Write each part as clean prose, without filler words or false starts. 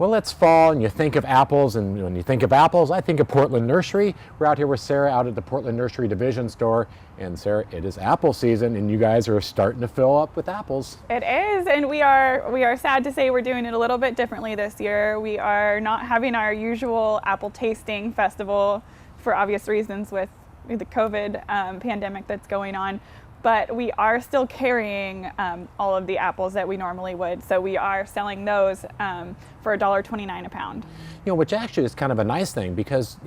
Well, it's fall and you think of apples, and when you think of apples, I think of Portland Nursery. We're out here with Sarah out at the Portland Nursery Division store. And Sarah, it is apple season and you guys are starting to fill up with apples. It is, and we are sad to say we're doing it a little bit differently this year. We are not having our usual apple tasting festival for obvious reasons with the COVID pandemic that's going on. But we are still carrying all of the apples that we normally would. So we are selling those for $1.29 a pound. Which actually is kind of a nice thing because,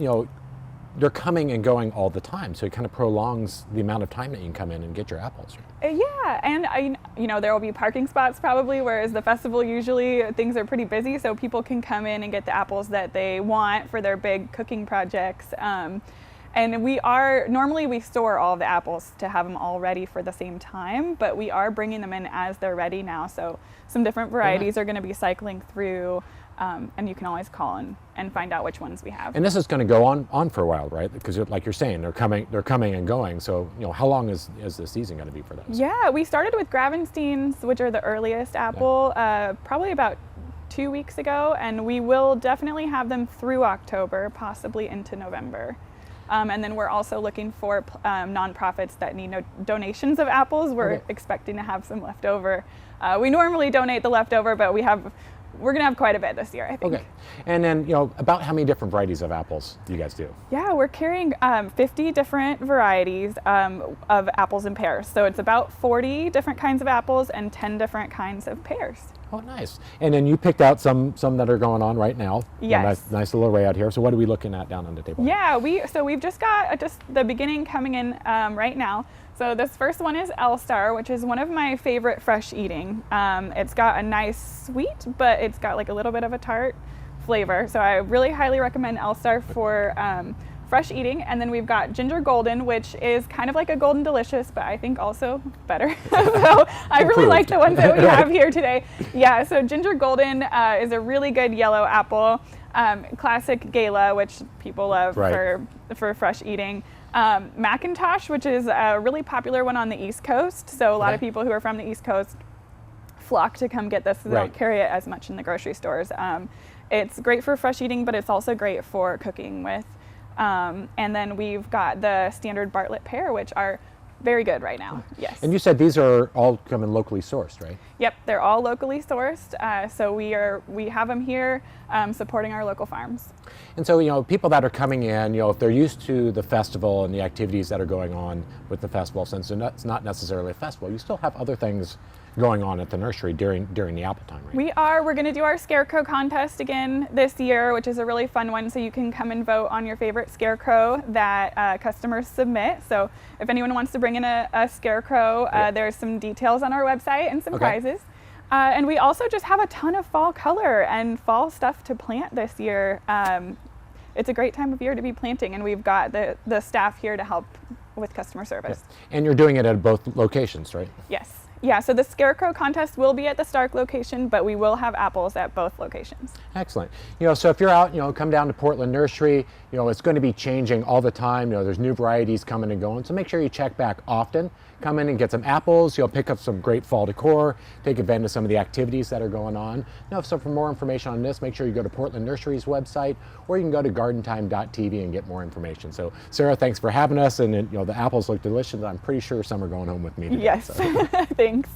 they're coming and going all the time. So it kind of prolongs the amount of time that you can come in and get your apples. Yeah, and there will be parking spots probably, whereas the festival usually things are pretty busy. So people can come in and get the apples that they want for their big cooking projects. And normally we store all of the apples to have them all ready for the same time, but we are bringing them in as they're ready now. So some different varieties are going to be cycling through, and you can always call and find out which ones we have. And this is going to go on for a while, right? Because like you're saying, they're coming and going. So, how long is the season going to be for those? Yeah, we started with Gravensteins, which are the earliest apple, probably about 2 weeks ago, and we will definitely have them through October, possibly into November. And then we're also looking for nonprofits that need donations of apples. We're expecting to have some left over. We normally donate the leftover, but we're going to have quite a bit this year, I think. Okay. And then, about how many different varieties of apples do you guys do? Yeah, we're carrying 50 different varieties of apples and pears. So it's about 40 different kinds of apples and 10 different kinds of pears. Oh, nice. And then you picked out some that are going on right now. Yes. Nice little array out here. So what are we looking at down on the table? Yeah, we've just got the beginning coming in right now. So this first one is L-Star, which is one of my favorite fresh eating. It's got a nice sweet, but it's got like a little bit of a tart flavor. So I really highly recommend L-Star for fresh eating. And then we've got Ginger Golden, which is kind of like a Golden Delicious, but I think also better. So I really like the ones that we have here today. Yeah, so Ginger Golden is a really good yellow apple. Classic Gala, which people love for fresh eating. Macintosh, which is a really popular one on the East Coast. So a lot of people who are from the East Coast flock to come get this. They don't carry it as much in the grocery stores. It's great for fresh eating, but it's also great for cooking with. And then we've got the standard Bartlett pear, which are very good right now. Yes. And you said these are all coming locally sourced, right? Yep, they're all locally sourced. So we have them here supporting our local farms. And so, people that are coming in, if they're used to the festival and the activities that are going on with the festival, since it's not necessarily a festival, you still have other things going on at the nursery during the apple time, right? We're going to do our Scarecrow Contest again this year, which is a really fun one. So you can come and vote on your favorite scarecrow that customers submit. So if anyone wants to bring in a scarecrow, there's some details on our website and some prizes. And we also just have a ton of fall color and fall stuff to plant this year. It's a great time of year to be planting, and we've got the staff here to help with customer service. And you're doing it at both locations, right? Yes. Yeah, so the Scarecrow Contest will be at the Stark location, but we will have apples at both locations. Excellent. So if you're out, come down to Portland Nursery, it's going to be changing all the time. There's new varieties coming and going, so make sure you check back often. Come in and get some apples. Pick up some great fall decor, take advantage of some of the activities that are going on. So for more information on this, make sure you go to Portland Nursery's website, or you can go to gardentime.tv and get more information. So Sarah, thanks for having us, and the apples look delicious. I'm pretty sure some are going home with me today. Yes, thanks.